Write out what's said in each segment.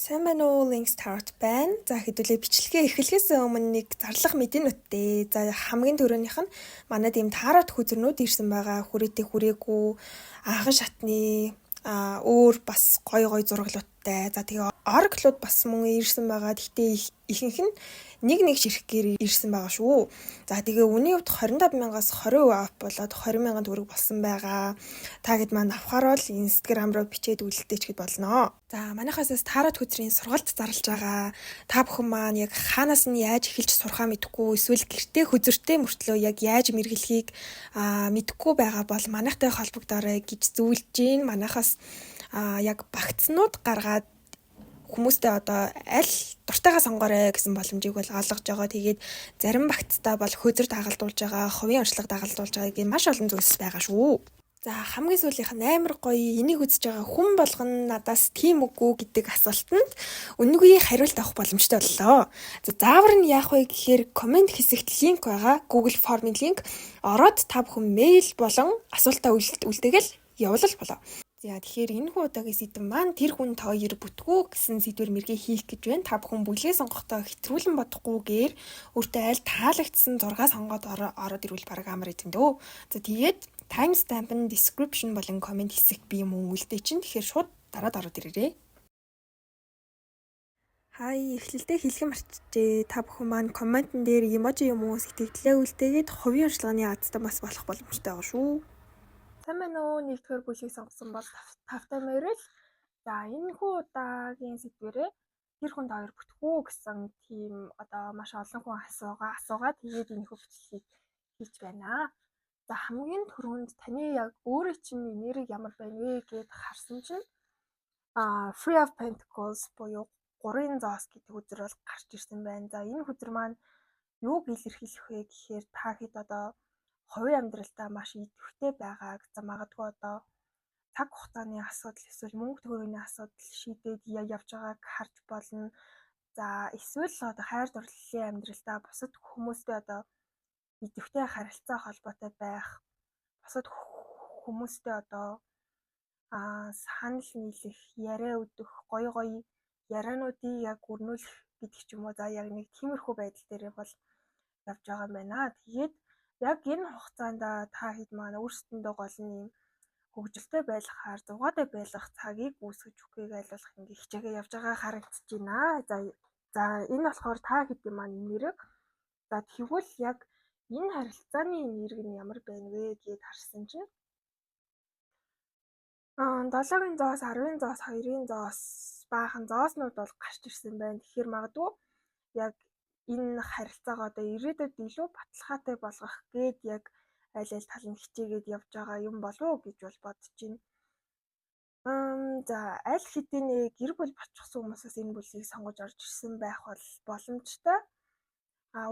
Сайн байна уу? Link Start байна. За хэдүүлээ бичлэгээ эхлэхээс өмнө нэг зарлах мэдэнүүдтэй. За хамгийн түрүүнийх нь манай тийм таарат хүзэрнүүд ирсэн байгаа. Хүрээтэй хүрээгүй анхан шатны өөр бас гой зураглуудтай. За тэгээ орглууд бас мөн ирсэн байгаа. Гэхдээ ихэнх нь нэг ширхгээр ирсэн байгаа шүү. За тэгээ үнийн хувьд 25,000-аас 20% off болоод 20,000 төгрөг болсон байгаа. Та хэд маань авахаар бол Instagram руу бичээд үлдээч гэд болно. За манайхаас таарат хүзрийн сургалт зарлж байгаа. Та бүхэн маань яг хаанаас нь яаж эхэлж сурахаа мэдэхгүй эсвэл гэртээ хүзэртэй мөртлөө яг яаж мэргэлхийг мэдэхгүй байгаа бол манайхтай холбогдоорой гэж зөвлөж гин. Манайхаас яг багцнууд гаргаад хүмүүстэй одоо аль дуртайгаа сонгоорой гэсэн боломжийг бол олгож байгаа. Тэгээд зарим багцтай бол хөзөр дагалдуулж байгаа, хувийн онцлог дагалдуулж байгаа гэх маш олон зүйлс байгаа шүү. За хамгийн сүүлийнх нь амар гоё энийг үзэж байгаа хүн болгоно надаас тийм үгүй гэдэг асуултанд үнэнгүй хариулт авах боломжтой боллоо. За заавар нь яах вэ гэхээр комент хэсэгт линк байгаа. Google формын линк ороод та бүхэн мэйл болон асуултаа үлдээгэл явуулал болоо. За тэгэхээр энэ хүү удаагийн сэдэв маань тэр хүн хоёр бүтгүү гэсэн сэдвэр мэргээ хийх гэж байна. Та бүхэн бүлгээ сонгохдоо хэтрүүлэн бодохгүйгээр өөртөө аль таалагдсан зураг сонгоод ороод ирвэл бараг амар идэв дөө. За тэгээд timestamp нь description болон comment хэсэгт би юм үлдээ чинь. Тэгэхээр шууд дараад ороод ирээрэй. Хай эхлэлдээ хэлхэн марчжээ. Та бүхэн маань комментэн дээр эможи юм уу сэтгэлдээ үлдээгээд хувийн онцлогын азтай бас болох боломжтой байгаа шүү. Сайн байна уу? Нэгдүгээр бүлгийг сонгосон бол тавтай морил. За энэ хүү удаагийн сэдвэрээ тэр хүнд хоёр бүтгүү гэсэн тийм одоо маш олон хүн асуугаа тэгээд энэ хүү бичлэгийг хийж байна. За хамгийн түрүүнд таны яг өөрөө чинь нэрийг ямар байна вэ гэд харсан чинь Free of Pentacles буюу 3 зоос гэдэг үзэр бол гарч ирсэн байна. За энэ үзэр маань юуг илэрхийлэх вэ гэхээр та хэд одоо хувийн амьдралдаа маш идэвхтэй байгааг за магадгүй одоо цаг хугацааны асуудал эсвэл мөнгө төгрөгийн асуудал шийдээд явж байгааг харж болно. За эсвэл одоо хайр дурлалын амьдралдаа бусад хүмүүстэй одоо идэвхтэй харилцаа холбоотой байх, бусад хүмүүстэй одоо санал нийлэх, яриа өдөх, гоё яриануудыг яг өрнүүлэх гэдэг ч юм уу. За яг нэг тиймэрхүү байдал дээр бол явж байгаа юм байна. Тэгээд яг энэ хугацаанд та хэд маань өөрсдөндөө гол нь хөгжилтэй байлгахаар зугаатай байлгах цагийг үүсгэж өгөхийг айлуулах ингээ хичээгээ явж байгаа харагдаж байна. За энэ болохоор та хэдийн маань нэрэг. За тэгвэл яг энэ харилцааны нэрэг нь ямар байна вэ гэд харсан чинь 7-ын зоос, 10-ын зоос, 2-ын зоос баахан зооснууд бол гарч ирсэн байна. Тэгэхээр магадгүй яг энэ харилцаагаа одоо ирээдүйд илүү баталгаатай болгох гээд яг аль тал нь хичээгээд явж байгаа юм болов уу гэж бол бодож байна. За аль хэдийн гэр бүл болчихсон хүмүүсээс энэ бүлгийг сонгож орж ирсэн байх бол боломжтой.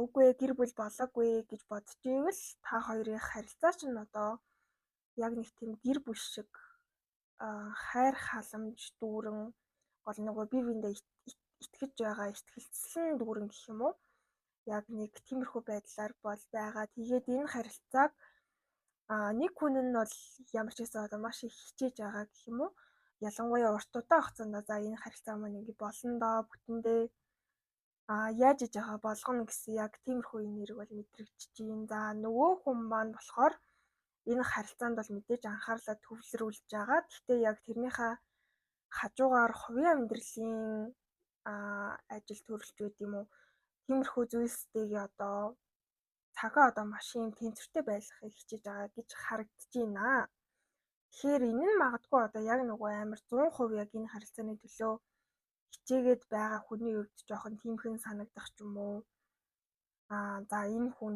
Үгүй гэр бүл болоогүй гэж бодож ивэл та хоёрын харилцаа чинь одоо яг нэг тийм гэр бүл шиг хайр халамж дүүрэн гол нөгөө бие биендээ итгэж байгаа итгэлцсэн дүүрэн гэх юм уу. Яг нэг тиймэрхүү байдлаар бол байгаа. Тэгээд энэ харилцааг нэг хүн нь бол ямар ч гэсэн одоо маш их хичээж байгаа гэх юм уу. Ялангуяа урт удаан хугацаанд за энэ харилцаа маань ингэ болно доо бүтэндээ яаж иж байгаа болгоно гэсэн яг тиймэрхүү нэрийг бол мэдрэгдэж байна. За нөгөө хүн маань болохоор энэ харилцаанд бол мэдээж анхаарлаа төвлөрүүлж байгаа. Гэхдээ яг тэрнийхээ хажуугаар хувийн амьдралын ажил төрөлж байд юм уу. Тиймэрхүү зүйлстэйгээ одоо цагаа одоо маш юм тэнцвэртэй байлгахыг хичээж байгаа гэж харагдаж байна. Тэгэхээр энэ нь магадгүй одоо яг нөгөө амар 100% яг энэ харилцааны төлөө хичээгээд байгаа хүний хувьд жоохон тиймхэн санагдах ч юм уу. За энэ хүн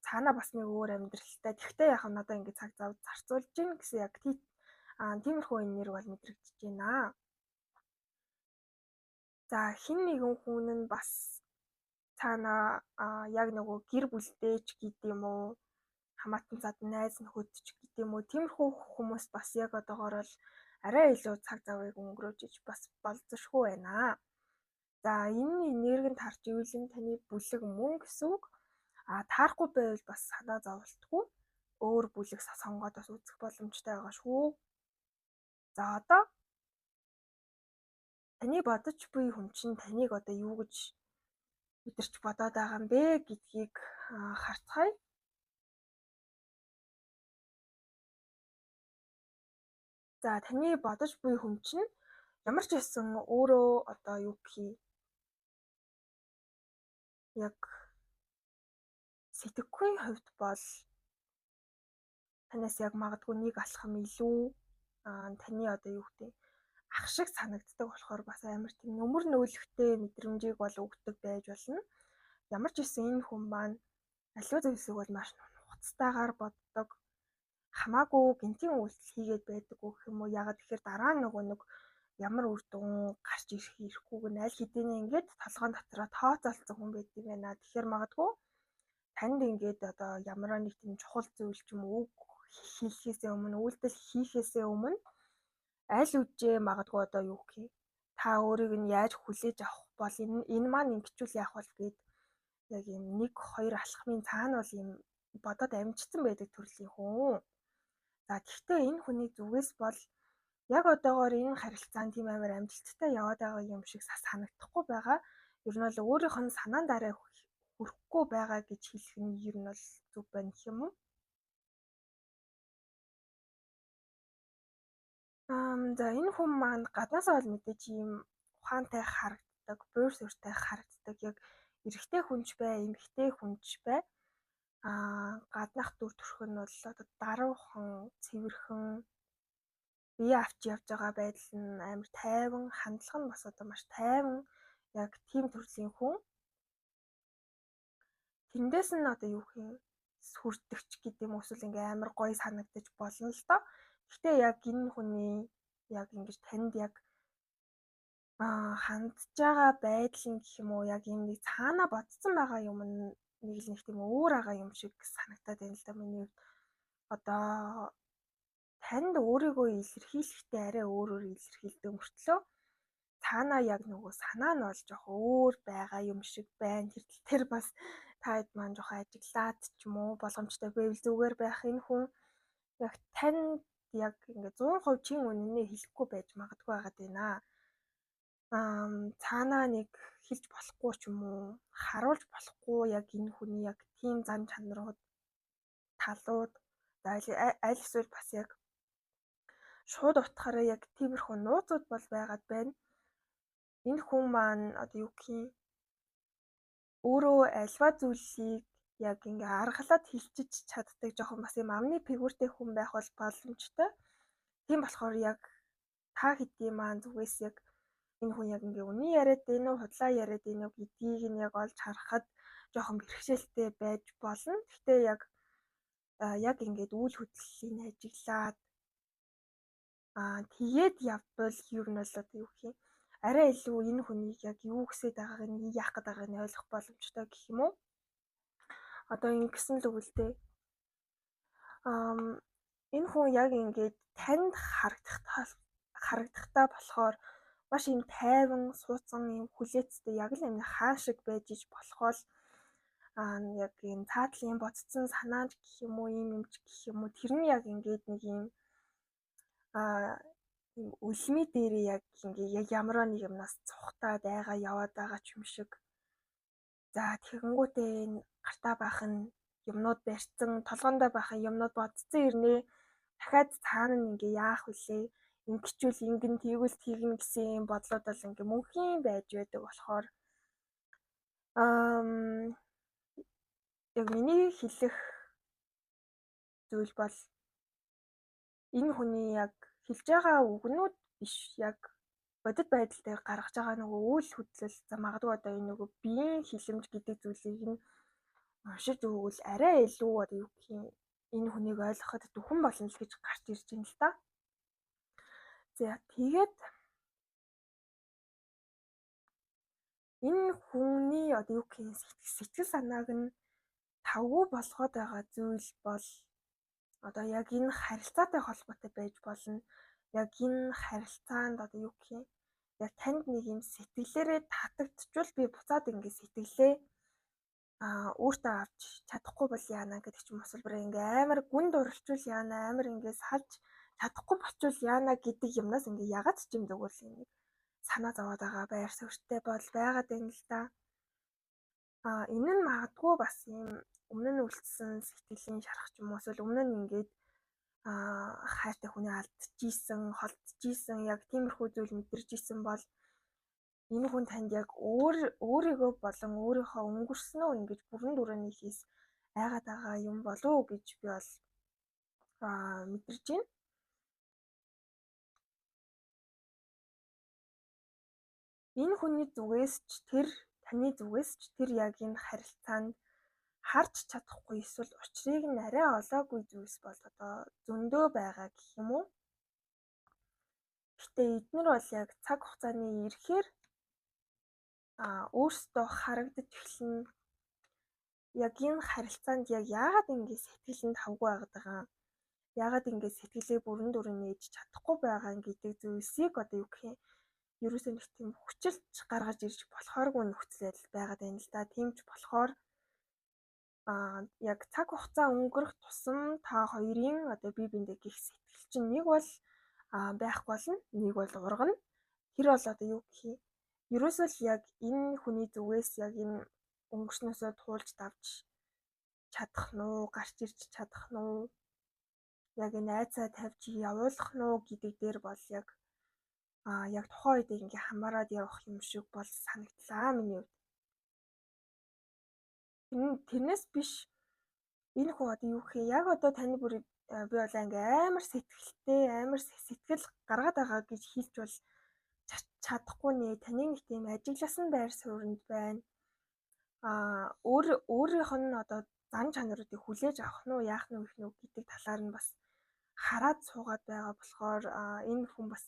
цаанаа бас нэг өөр амьдралтай. Тэгвэл яг надаа ингэ цаг зав зарцуулж гин гэсэн яг тиймэрхүү энэ нэр бол мэдрэгдэж байна. За хин нэгэн хүн нь бас цаанаа яг нөгөө гэр бүлтэй ч гэдэг юм уу хамаатан цаад найз нөхөд ч гэдэг юм уу тиймэрхүү хүмүүс бас яг одоогоор бол арай илүү цаг завыг өнгөрөөж иж бас болзошгүй байна. За энэ энергийг тарж ивэл энэ таны бүлэг мөн гэсэн үг. Таарахгүй байвал бас санаа зовлтгүй өөр бүлэг сонгоод бас үзэх боломжтой байгаа шүү. За одоо таны бодож буй хүн чинь таныг одоо юу гэж өдөрч бодоод байгаа юм бэ гэдгийг харцгаая. За таны бодож буй хүн чинь ямар ч байсан өөрөө одоо юу гэхий яг сэтгэхүйн хувьд бол танаас яг магадгүй нэг алхам илүү таны одоо юу гэдэг ах шиг санагддаг болохоор бас амар тийм нөмөр нөөлөгтэй мэдрэмжийг бол өгдөг байж болно. Ямар ч гэсэн энэ хүн маань аливаа зүйлсийг бол маш нухацтайгаар боддог. Хамаагүй гинтийн үйлдэл хийгээд байдаг гэх юм уу? Ягаад гэхээр дараа нь нөгөө нэг ямар үр дүн гарч ирэх ирэхгүйг нь аль хэдийн ингээд толгойн дотроо тооцоолсон хүн байдаг юм байна. Тэгэхээр магадгүй танд ингээд одоо ямар нэг тийм чухал зүйл ч юм уу үг хэлхээсээ өмнө үйлдэл хийхээсээ өмнө аль үжээ магадгүй одоо юу гэх юм та өөрийг нь яаж хүлээж авах бол энэ маань ингэчүүл яах бол гээд яг юм 1-2 алхмын цаана бол юм бодоод амжицсан байдаг төрлийн хүн. За гэхдээ энэ хүний зүгээс бол яг одоогоор энэ харилцаанд тийм амар амжилттай яваад байгаа юм шиг санагдахгүй байгаа. Ер нь бол өөрийнх нь санаан дараа хүрэхгүй байгаа гэж хэлэх нь ер нь бол зүг байна гэх юм уу? За энэ хүн маань гаднаасаа бол мэдээж ийм ухаантай харагддаг, буур суурьтай харагддаг. Яг эрэгтэй хүнч бай, эмэгтэй хүнч бай. Гаднах дүр төрх нь бол одоо даруухан, цэвэрхэн бие авч явж байгаа байдал нь амар тайван, хандлага нь бас одоо маш тайван яг тийм төрлийн хүн. Тэндээс нь одоо юу гэх юм сүрдэгч гэдэг юм эсвэл ингээм амар гоё санагдаж болно л доо. Гэхдээ яг энэ хүний яг ингэж танд яг хандж байгаа байдал нь гэх юм уу яг юм нэг цаанаа бодсон байгаа юм нэг л нэг тийм өөр байгаа юм шиг санагдаад байна л да миний хувьд. Одоо танд өөрийгөө илэрхийлэхдээ арай өөрөөр илэрхийлдэг мөртлөө цаанаа яг нөгөө санаа нь бол жоох өөр байгаа юм шиг байна. Тэр бас таад маань жоох ажиглаад ч юм уу боломжтой байвал зүгээр байх. Энэ хүн яг танд яг ингээ 100% чин үнэнээ хэлэхгүй байж магадгүй байгаад байна. Цаанаа нэг хэлж болохгүй ч юм уу харуулж болохгүй яг энэ хүний яг тийм зан чанарууд талууд аль эсвэл бас яг шууд утгаараа яг тиймэрхүү нууцуд бол байгаад байна. Энэ хүн маань одоо юу гэх юм өөрөө альва зүйлсийг яг ингээ аргалаад хилчиж чаддаг жоохон бас юм амны фигүртэй хүн байх бол боломжтой. Тийм болохоор яг та хэдийн маань зүгээс яг энэ хүн яг ингээ үний яриад байна уу, худлаа яриад байна уу гэдгийг нь яг олж харахад жоохон бэрхшээлтэй байж болно. Гэхдээ яг ингээд үйл хөдлөлийн ажиглаад тэгээд явбал ер нь бол одоо юу гэх юм арай илүү энэ хүнийг яг юу гэсээд байгааг нь яах гээд байгааг нь ойлгох боломжтой гэх юм уу? Одоо ингэсэн л үгэлтэй. Энэ хүн яг ингээд танд харагдахтаа болохоор маш юм тайван, сууцсан юм хүлээцтэй яг л юм хаан шиг байж иж болохоол яг юм цаатлын бодцсон санаанд гэх юм уу, юм ч гэх юм уу тэр нь яг ингээд нэг юм үлмий дээрээ яг ингээ яг ямар нэг юмнаас цухтаад айгаа яваад байгаа ч юм шиг. За тэгэнгүүтээ энэ гартаа баахан юмнууд барьцсан, толгоондоо баахан юмнууд бодцсон ирнэ. Дахиад цаана нь ингээ яах вүлээ? Ингэчүүл ингэн тэгвэл тэгнэ гэсэн юм бодлоод бол ингээ мөнхийн байж байдаг болохоор яг миний хэлэх зүйл бол энэ хүний яг хэлж байгаа үгнүүд биш яг бодит байдал дээр гаргаж байгаа нөгөө үйл хөдлөл за магадгүй одоо энэ нөгөө биеийн хилэмж гэдэг зүйлийг нь уншиж өгвөл арай илүү одоо юу гэх юм энэ хүнийг ойлгоход дүхэн болно л гэж гарч ирж байна л да. За тэгээд энэ хүний одоо юу гэх юм сэтгэл санааг нь тавгүй болгоод байгаа зүйл бол одоо яг энэ харилцаатай холбоотой байж болно. Яг энэ харилцаанд одоо юу гэх юм яг танд нэг юм сэтгэлээрээ татагдчихвал би буцаад ингэ сэтгэлээ өөртөө авч чадахгүй бол яана гэдэг ч юм асуулбараа ингээ амар гүнд уралчвал яана амар ингээ салж чадахгүй болчвол яана гэдэг юмнаас ингээ ягаад ч юм зүгээр л нэг санаа зовоод байгаа байр суурьтай бол байгаад байна л да. Энэ нь магадгүй бас ийм өмнө нь үлдсэн сэтгэлийн шарах ч юм уу эсвэл өмнө нь ингээд хайртай хүнээ алдчихжийсэн, холдчихжийсэн яг тиймэрхүү зүйл мэдэрчийсэн бол энэ хүн танд яг өөрийгөө болон өөрийнхөө өнгөрснөө ингэж бүрэн дүрээнийхээс айгаад байгаа юм болов уу гэж би бол мэдэрч байна. Энэ хүний зүгээс ч таны зүгээс ч тэр яг энэ харилцаанд харж чадахгүй эсвэл учрыг нь арай олоогүй зүйлс бол одоо зөндөө байгаа гэх юм уу. Гэтэ эднэр бол яг цаг хугацааны ирэхээр өөрсдөө харагдаж эхэлнэ. Яг энэ харилцаанд яг яагаад ингэ сэтгэл нь тавгүй байгаад байгаа. Яагаад ингэ сэтгэлээ бүрэн дүрэн нээж чадахгүй байгаа гэдэг зүйлсийг одоо юу гэх юм ерөөсөө нэг тийм хүчилж гаргаж ирж болохооргүй нөхцөл байдал байгаад байна л да. Тийм ч болохоор яг цаг хугацаа өнгөрөх тусам та хоёрын одоо бие биендээ гих сэтгэл чинь нэг бол байх болно, нэг бол ургана. Тэр бол одоо юу гэх юм ерөөсөө л яг энэ хүний зүгээс яг энэ өнгөрснөөсөө туулж давж чадах нь уу, гарч ирж чадах нь уу, яг энэ айцаа тавьж явуулах нь уу гэдэг дээр бол яг тухайн үед ингээ хамаарад явах юм шиг бол санагдлаа миний хувьд. Тэрнээс биш энэ хүн одоо юу гэх юм яг одоо таны бүр би бол ингээ амар сэтгэлтэй, амар сэтгэл гаргаад байгаа гэж хэлж бол чадахгүй нэ. Таны нэг тийм ажигласан байр суурьнд байна. Өөрийнх нь одоо зан чанаруудыг хүлээж авах нь уу, яах нь вэ гэдэг талаар нь бас хараад суугаад байгаа болохоор энэ хүн бас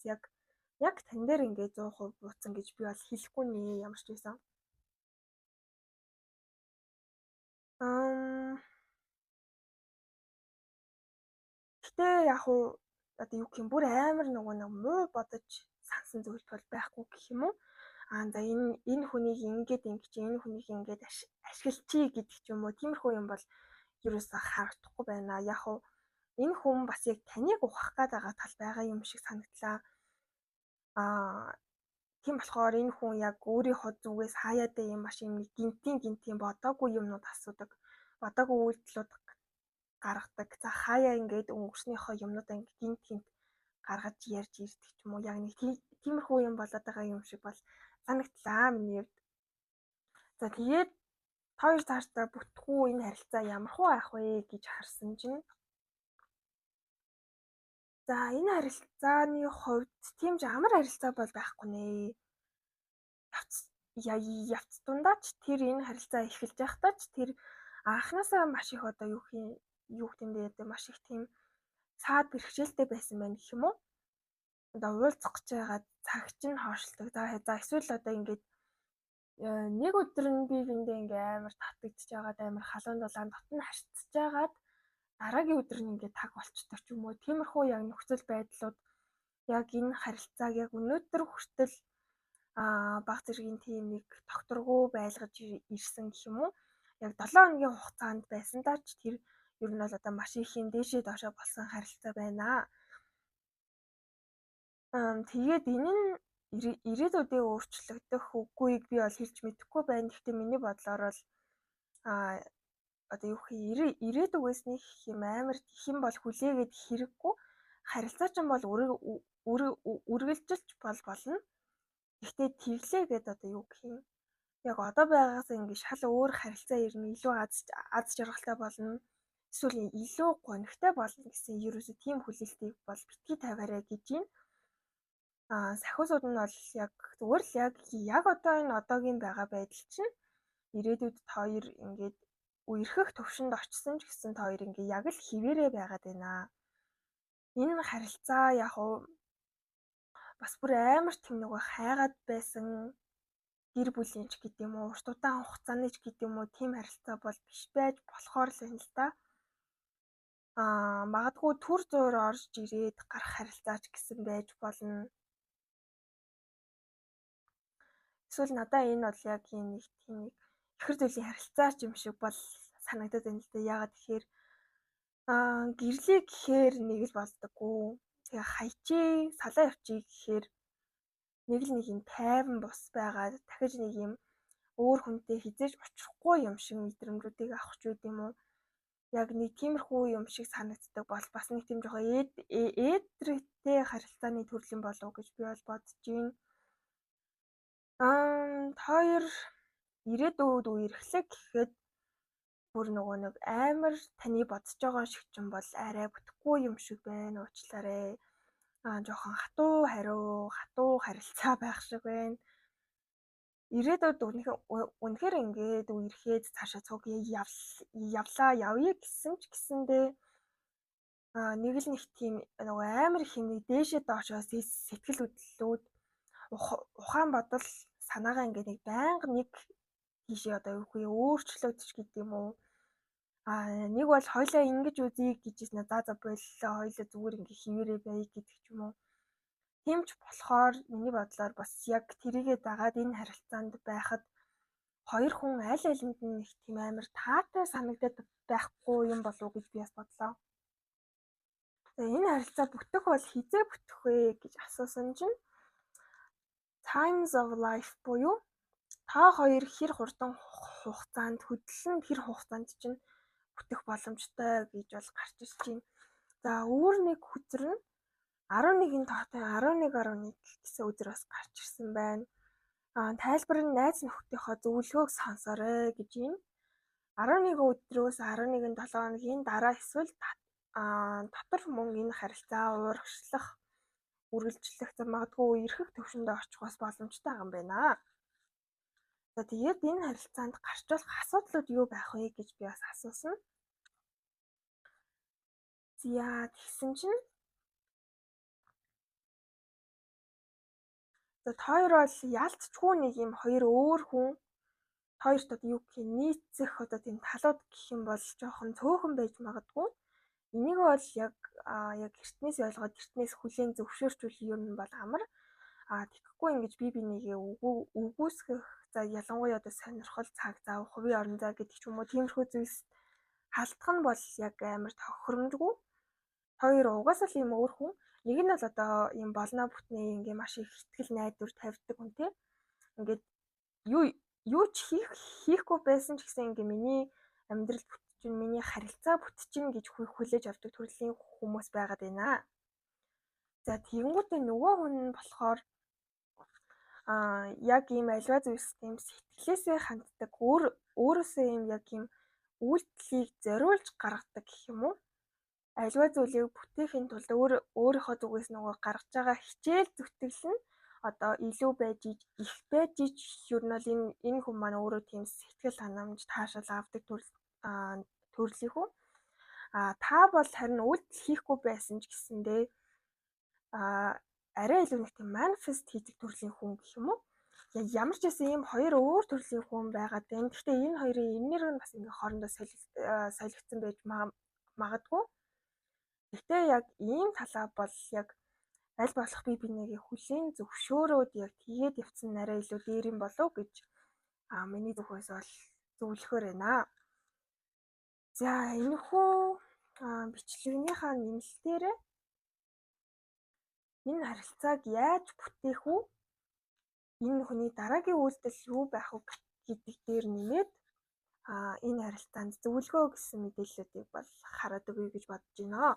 яг тань дээр ингээ 100% бууцсан гэж би бол хэлэхгүй нэ ямар ч байсан. Гэтэ яг уу одоо юу гэх юм бүр амар нэг муу бодож сансан зүйл бол байхгүй гэх юм уу. За энэ хүнийг ингэж энэ хүнийг ингэж ашиглачий гэдэг ч юм уу тиймэрхүү юм бол ерөөсөө харагдахгүй байна. Яг уу энэ хүн бас яг таныг ухах гээд байгаа тал байгаа юм шиг санагдлаа. Тийм болохоор энэ хүн яг өөрийнхөө зүгээс хаяадаа юм маш юм гинтийн бодоогүй юмнууд асуудаг. Бодоогүй үйлдэлүүд гаргадаг. За хаяа ингээд өнгөрснөөхөө юмнуудаа ингээд гинт гаргаж ярьж ирдэг ч юм уу. Яг нэг тиймэрхүү юм болоод байгаа юм шиг бол санагдлаа миний хувьд. За тэгээд хоёр цаашдаа бүтгүү энэ харилцаа ямархуу байх вэ гэж харсан чинь за энэ харилцааны хувьд тийм ч амар харилцаа бол байхгүй нэ. Явц дундаа ч тэр энэ харилцаа эхэлж байхдаа ч тэр анханасаа маш их одоо юу гэмдээ маш их тийм саад бэрхшээлтэй байсан байна гэх юм уу. Одоо уулзах гэж байгаа цаг чинь хойшлдог. За эсвэл одоо ингээд нэг өдөр нь бие биендээ ингээ амар татагдчихж байгаад амар халуун дулаан дотн харцж байгаад дараагийн өдөр нь ингээ таг болчтой ч юм уу. Тиймэрхүү яг нөхцөл байдлууд яг энэ харилцааг яг өнөөдөр хүртэл баг зэргийн тийм нэг докторгүй байлгаж ирсэн гэх юм уу. Яг 7 хоногийн хугацаанд байсан даа ч тэр ер нь бол одоо маш их юм дээшээ доошоо болсон харилцаа байна. Тэгээд энэ нь ирээдүйдээ өөрчлөгдөх үгүйг би бол хэлж мэдэхгүй байна. Гэхдээ миний бодлоор бол одоо юу гэх юм ирээдүгээс нэг юм амар их юм бол хүлээгээд хэрэггүй. Харилцаа ч юм бол үргэлжилж болно. Гэхдээ тэглээгээд одоо юу гэх юм яг одоо байгаагаас ингэ шал өөр харилцаа ирнэ, илүү аз жаргалтай болно. Эсвэл илүү гонигтай болно гэсэн ерөөсөө тийм хүлээлтийг бол битгий тавиарай гэж юм. Сахиусууд нь бол яг зүгээр л яг одоо энэ одоогийн байгаа байдал чинь ирээдүйд та хоёр ингээд үерхэх төвшөнд очсон ч гэсэн та хоёр ингээд яг л хിവэрэ байгаад байна. Энэ харилцаа яг уу бас бүр амар тийм нэг хайгаад байсан гэр бүлийн ч гэдэг юм уу, урт удаан хугацааны ч гэдэг юм уу, тийм харилцаа бол биш байж болохоор л юм л да. Магадгүй түр зуур орж ирээд гарах харилцаач гэсэн байж болно. Эсвэл надаа энэ бол яг юм нэг тийм нэг ихэр зүйлийн харилцаа ч юм шиг бол санагдаад байна л да. Яагаад тэгэхээр гэрлээ гэхээр нэг л болдоггүй. Тэгээ хайчээ, салаа явчих гэхээр нэг л нэг юм тайван бус байгаа дахиж нэг юм өөр хүнтэй хизээж очихгүй юм шиг мэдрэмжүүдийг авах ч үед юм уу. Яг нэг тиймэрхүү юм шиг санагддаг бол бас нэг тийм жоохон ээдрэгтэй харилцааны төрлийн болов гэж би бол бодож байна. Хоёр ирээдүйд үерхлэх гэхэд бүр нөгөө нэг амар таны бодож байгаа шиг ч юм бол арай бүтэхгүй юм шиг байна. Уучлаарай. Жоохон хатуу харилцаа байх шиг байна. Ирээдүйд үнэхээр ингээд үерхээд цаашаа цуг явъя гэсэн ч гэсэндээ нэг л нэг тийм нөгөө амар их юм дээшээ доошоос сэтгэл хөдлөлүүд ухаан бодол санаагаа ингээд нэг байнга нэг тийшээ одоо юу вэ өөрчлөгдөж гэдэг юм уу. Нэг бол хоёлаа ингэж үзье гэжсэн за боллоо хоёлаа зүгээр ингээ хിവэрээ бай гэдэг ч юм уу. Тийм ч болохоор миний бодлоор бас яг тэрийгээ дагаад энэ харилцаанд байхад хоёр хүн аль алинд нь их тийм амар таатай санагдаад байхгүй юм болов уу гэж би бас бодлоо. Энэ харилцаа бүтэх бол хизээ бүтэх вэ гэж асуусан чинь times of life буюу та хоёр хэр хурдан хугацаанд хөдлөн тэр хугацаанд чинь бүтэх боломжтой гэж бол гарч ирж байна. За өөр нэг хүзэр нь 11-ийн тоотой 11.1 гэсэн үзэр бас гарч ирсэн байна. Тайлбар нь найз нөхдийнхөө зөвлөгөөг сонсоорой гэж юм. 11 өдрөөс 11-7 хоногийн дараа эсвэл дотор мөн энэ харилцаа уургашлах, үргэлжлэх, магадгүй эрхэх төвшөндөө очих бас боломжтой байгаа юм байна. За тэгээд энэ харилцаанд гарч болох асуудлууд юу байх вэ гэж би бас асуусан. За тэгсэн чинь хоёр бол ялцчгүй нэг юм хоёр өөр хүн хоёрт одоо юу гэх юм нийцэх одоо тийм талууд гэх юм бол жоохон цөөхөн байж магадгүй. Энийг бол яг эртнээс ойлгоод эртнээс хүлээн зөвшөөрчүүл юм бол амар. Тэгэхгүй ингэж би бинийгээ үгүйсгэх за ялангуяа одоо сонирхол цаг зав хувийн орон зай гэдэг ч юм уу тиймэрхүү зүйлс халдах нь бол яг амар тохиромжгүй. Хоёр угаасаа л юм өөр хүн. Нэг нь бол одоо юм болноо бүтнээ ингээ маш их ихтгэл найдвар тавьдаг хүн те. Ингээд юу ч хийхгүй байсан ч гэсэн ингээ миний амьдрал бүтчихин, миний харилцаа бүтчихин гэж хүлээж авдаг төрлийн хүмүүс байгаад байна. За тэгэнгүүтээ нөгөө хүн нь болохоор яг ийм альва зүйлс тийм сэтгэлээсээ ханддаг өөрөөсөө ийм яг ийм үйлдэлийг зориулж гаргадаг гэх юм уу? Альва зүйлийг бүтээхийн тулд өөрийнхөө зүгээс нөгөө гаргаж байгаа хичээл зүтгэл нь одоо илүү байж их байж ер нь бол энэ хүн маань өөрөө тийм сэтгэл ханамж таашаал авдаг төрлийнхүү. Та бол харин үйлдэл хийхгүй байсан ч гэсэндээ арай илүү нэг тийм манифест хийдэг төрлийн хүн гэх юм уу? Ямар ч байсан ийм хоёр өөр төрлийн хүн байгаад байна. Гэхдээ энэ хоёрын энерги нь бас ингээ хоорондоо солигдсон байж магадгүй. Гэхдээ яг ийм талаа бол яг аль болох би бинийгээ хүлээн зөвшөөрөөд яг тэгээд явцсан арай илүү дээр юм болов гэж миний зүгээс бол зөвлөхөр байна. За энэхүү бичлэгнийхаа нэмэлтээрээ энэ харилцааг яаж бүтээх үү? Энэ хүний дараагийн үйлдэл юу байх вэ гэдэг дээр нэмээд энэ харилцаанд зөвлөгөө гэсэн мэдээллүүдийг бол хараад өгье гэж бодож байна.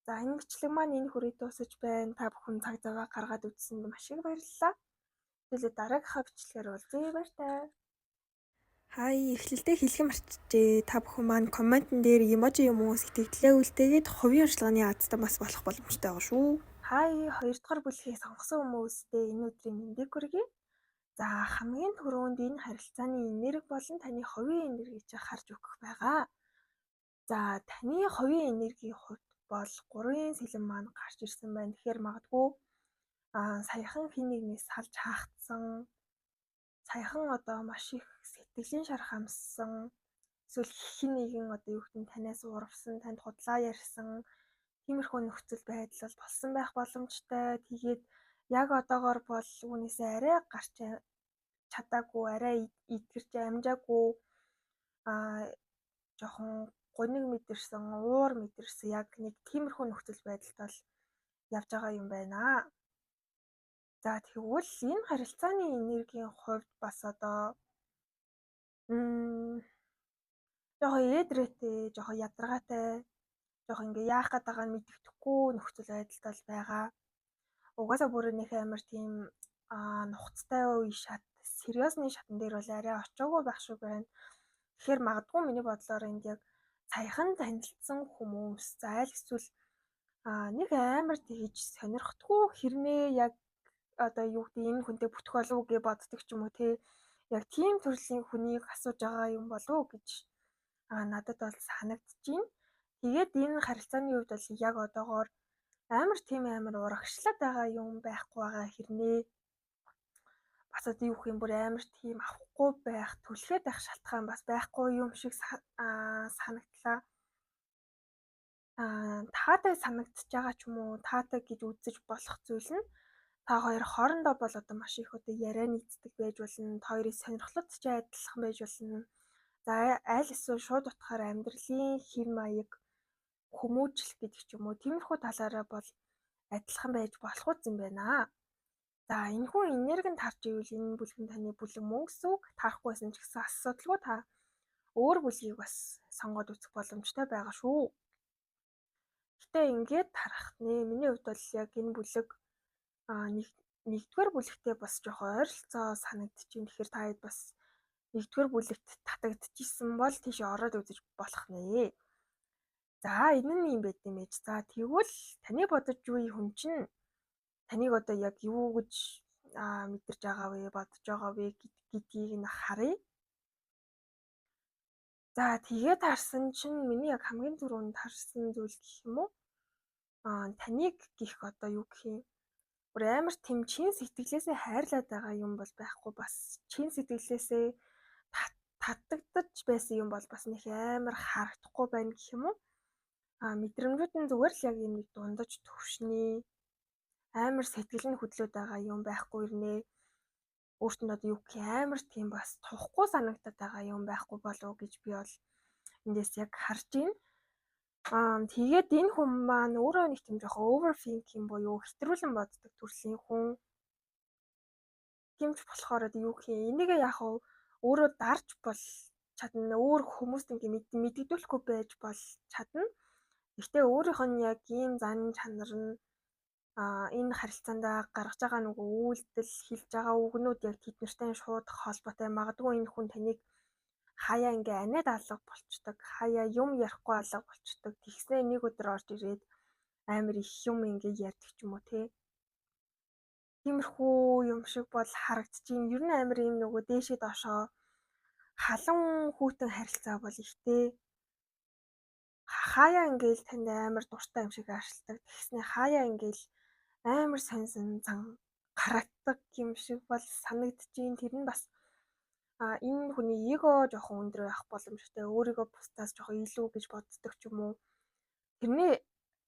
За энэ бичлэг маань энэ хүрээд дуусаж байна. Та бүхэн цаг зав гаргаад үзсэнд маш их баярлалаа. Тэгвэл дараагийнхаа бичлэгээр уулзъя. Баяртай. Эхлэлдээ хэлхин марчжээ. Та бүхэн маань комментэн дээр эможи юм уу сэтгэгдлээ үлдээгээд хувийн урчлагын азтай бас болох боломжтой байгаа шүү. 2 дугаар бүлгийг сонгосон хүмүүстээ энэ өдрийн мэндийг хүргэе. За хамгийн түрүүнд энэ харилцааны энерги болон таны хувийн энергиг харж өгөх байгаа. За таны хувийн энергийн хувьд бол 3 сэлэн маань гарч ирсэн байна. Тэгэхээр магадгүй саяхан хин нэгнээс салж хаагдсан, саяхан одоо маш их сэтгэлийн шар хамссан, эсвэл хин нэгэн одоо юу гэдэг нь танаас урвсан, танд худлаа ярьсан тиймэрхүү нөхцөл байдал бол болсон байх боломжтой. Тэгээд яг одоогоор бол үүнээсээ арай гарч чадаагүй, арай идгэрч амжаагүй жоохон гуниг мэдэрсэн, уур мэдэрсэн яг нэг тиймэрхүү нөхцөл байдалд бол явж байгаа юм байна. За тэгвэл энэ харилцааны энергийн хувьд бас одоо м жоохон ээдрээтэй, жоохон ядаргаатай, жоохон ингээ яах гээд байгааг нь мэддэхгүй нөхцөл байдалтай л байгаа. Угаасаа бүр нэг амар тийм нухацтай үе шат, сериосны шатн дээр бол арай очоогүй байх шиг байна. Тэгэхээр магадгүй миний бодлоор энд яг саяхан танилцсан хүмүүс за аль эсвэл нэг амар тэгж сонирхдаггүй хэрнээ яг одоо юу гэдэг энэ хүнтэй бүтэх болов уу гэж боддог ч юм уу те. Яг тийм төрлийн хүнийг асууж байгаа юм болов уу гэж надад бол санагдчихээн. Тэгээд энэ харилцааны үед бол яг одоогоор амар тийм амар урагшлаад байгаа юм байхгүй байгаа хэрнээ бас одоо юу гэх юм бүр амар тийм авахгүй байх, түлхээд байх шалтгаан бас байхгүй юм шиг санагдлаа. Таатай санагдчихж байгаа ч юм уу, таатай гэж үзэж болох зүйл нь та хоёр хоорондоо бол одоо маш их одоо яриа нийцдэг байж болно. Та хоёрын сонирхлууд ч адилхан байж болно. За аль эсвэл шууд утгаар амьдралын хэм маяг хүмүүжлэх гэдэг ч юм уу тиймэрхүү талаараа бол адилхан байж болох үс юм байна. За энэхүү энерги тарж ивэл энэ бүлгэн таны бүлэг мөн гэсэн үг. Тарахгүйсэн ч гэсэн асуудалгүй та өөр бүлгийг бас сонгоод үзэх боломжтой байгаа шүү. Гэтэ ингээд тарах нэ миний хувьд бол яг энэ бүлэг нэгдүгээр бүлэгтээ бас жоохон ойролцоо санагдчихээн. Тэгэхээр та хэд бас нэгдүгээр бүлэгт татагдчихсан бол тийш ороод үзэж болох нэ. За энэ нь юм байт юм ээж. За тэгвэл таны бодож буй хүн чинь таныг одоо яг юу гэж мэдэрч байгаа вэ, бодож байгаа вэ гэдгийг нь харъя. За тэгээд харсан чинь миний яг хамгийн түрүүнд харсан зүйл гэх юм уу? Таныг гих одоо юу гэх юм? Бүр амар тэм чин сэтгэлээсээ хайрлаад байгаа юм бол байхгүй бас чин сэтгэлээсээ татагдаж байсан юм бол бас нэг амар харагдахгүй байна гэх юм уу? Мэдрэмжүүд нь зүгээр л яг юм нэг дундаж төвшний амар сэтгэл нь хөдлөөд байгаа юм байхгүй ирнэ. Өөртөө одоо юу гэх амар тийм бас тухгүй санагдаад байгаа юм байхгүй болов уу гэж би бол эндээс яг харж байна. Тэгээд энэ хүн маань өөрөө нэг тийм жоохон overthinking буюу хэтрүүлэн боддог төрлийн хүн. Тэмч болохоор одоо юу гэх юм энийгээ яг өөрөө дарж бол чадна өөр хүмүүст ингээ мэддэгдүүлэхгүй байж бол чадна. Гэхдээ өөрийнх нь яг ийм зан чанар нь энэ харилцаанд гаргаж байгаа нөгөө үйлдэл хэлж байгаа үгнүүд яг тэднэртэй шууд холбоотой. Магадгүй энэ хүн таныг хаяа ингээ анид алга болчдөг, хаяа юм ярихгүй алга болчдөг. Тэгснээ нэг өдөр орж ирээд амар их юм ингээ ярьдаг ч юм уу те. Тиймэрхүү юм шиг бол харагдчихээн. Ер нь амар юм нөгөө дээшээ доошоо халан хүүтэн харилцаа бол ихтэй. Хаяа ингээл танд амар дуртай юм шиг ашигладаг. Тэгснээ хаяа ингээл амар сонсон зан гарагддаг юм шиг бол санагдчихээн. Тэр нь бас энэ хүний эго жоохон өндөр байх боломжтой. Өөрийгөө бусдаас жоохон илүү гэж боддог ч юм уу.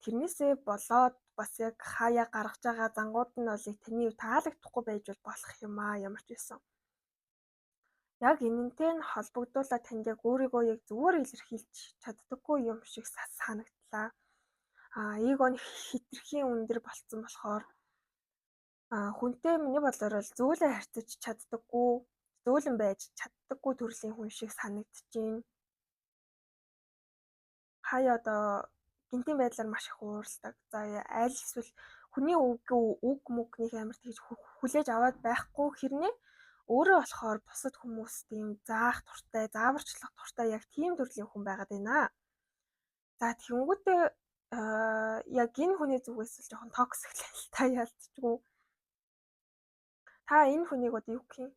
Тэрнээсээ болоод бас яг хаяа гаргаж байгаа зангууд нь бол таны таалагдахгүй байж болох юм ямар ч байсан. Яг энэнтэй нь холбогдуулаад танд яг өөрийгөө яг зүгээр илэрхийлж чаддаггүй юм шиг санагдлаа. Эго нь хитрхийн өндөр болцсон болохоор хүнтэй миний бодлоор бол зөөлөн харьцаж чаддаггүй, зөөлөн байж чаддаггүй төрлийн хүн шиг санагдчихээн. Хаяа одоо гинтийн байдлаар маш их уурладаг. За аль эсвэл хүний үг мөгнийг амар тэгж хүлээж аваад байхгүй хэрнээ өөрөө болохоор бусад хүмүүс тийм заах туртай, зааварчлах туртай яг тийм төрлийн хүн байгаад байна. За тэгэнгүүтээ яг энэ хүний зүгээс л жоохон токсик л та ялцчихгүй. Та энэ хүнийг одоо юу гэх юм?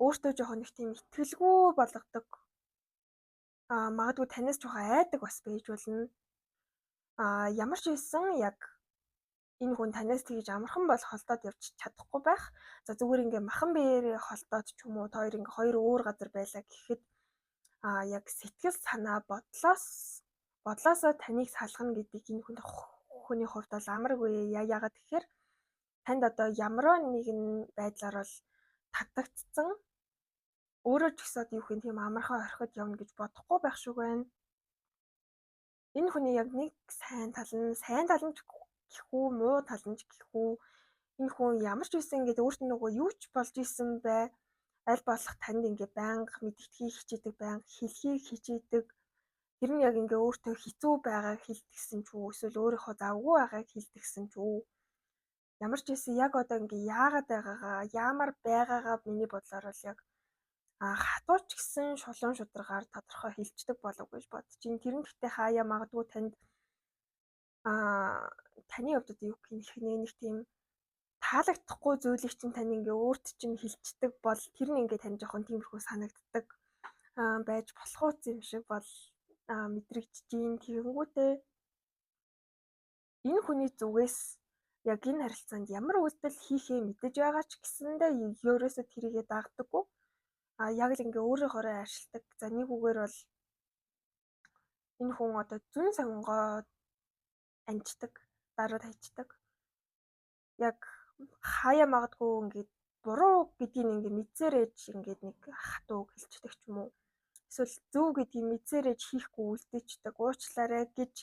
Өөртөө жоохон нэг тийм итгэлгүй болгодог. Магадгүй танаас жоохон айдаг бас байж болно. Ямар ч байсан яг энэ хүн танаас тэгж амархан бол холдоод явж чадахгүй байх. За зүгээр ингээ махан биеэрээ холдоод ч юм уу та хоёр ингээ хоёр өөр газар байлаа гэхэд яг сэтгэл санаа бодлоосоо таныг салгана гэдэг энэ хүний хувьд бол амаргүй яагаад гэхээр танд одоо ямар нэгэн байдлаар бол татагдцсан өөрөө ч гэсэн юу гэх юм тийм амархан орхид явна гэж бодохгүй байх шиг байна. Энэ хүний яг нэг сайн тал нь гэх үү, муу тал нь гэх үү энэ хүн ямар ч үсэн ингээд өөрт нь нөгөө юу ч болж исэн бай. Аль болох танд ингээд байнга мэдгэдгийг хичээдэг, байнга хэлхийг хичээдэг. Тэр нь яг ингээ өөртөө хэцүү байгааг хэлдэгсэн ч үү, эсвэл өөрийнхөө завгүй байгааг хэлдэгсэн ч үү. Ямар ч байсан яг одоо ингээ яагаад байгаагаа, яамар байгаагаа миний бодлоор бол яг хатууч гэсэн шулуун шударгаар тодорхой хэлцдэг болов гэж бодож байна. Тэр нь гэхдээ хаяа магадгүй танд таны хувьд одоо юу гэх нэг тийм таалагдахгүй зүйлийг чинь тань ингээ өөрт чинь хэлцдэг бол тэр нь ингээ тань жоохон тиймэрхүү санагддаг байж болох уу юм шиг бол мэдрэгдэж байна. Тэгэнгүүтээ энэ хүний зүгээс яг энэ харилцаанд ямар үйлдэл хийхээ мэдэж байгаа ч гэсэндээ ерөөсөө тэрийгэ дагдаггүй. Яг л ингээ өөрөөхөө аршилдаг. За нэг үгээр бол энэ хүн одоо зүүн сонгоо амждаг, даруйд хайчдаг. Яг хаяа магадгүй ингээд буруу гэдгийг ингээ мэдсээрэж ингээд нэг хатуу хэлцдэг ч юм уу. Эсвэл зөв гэдгийг мэдсээрэж хийхгүй үлдээчдэг. Уучлаарай гэж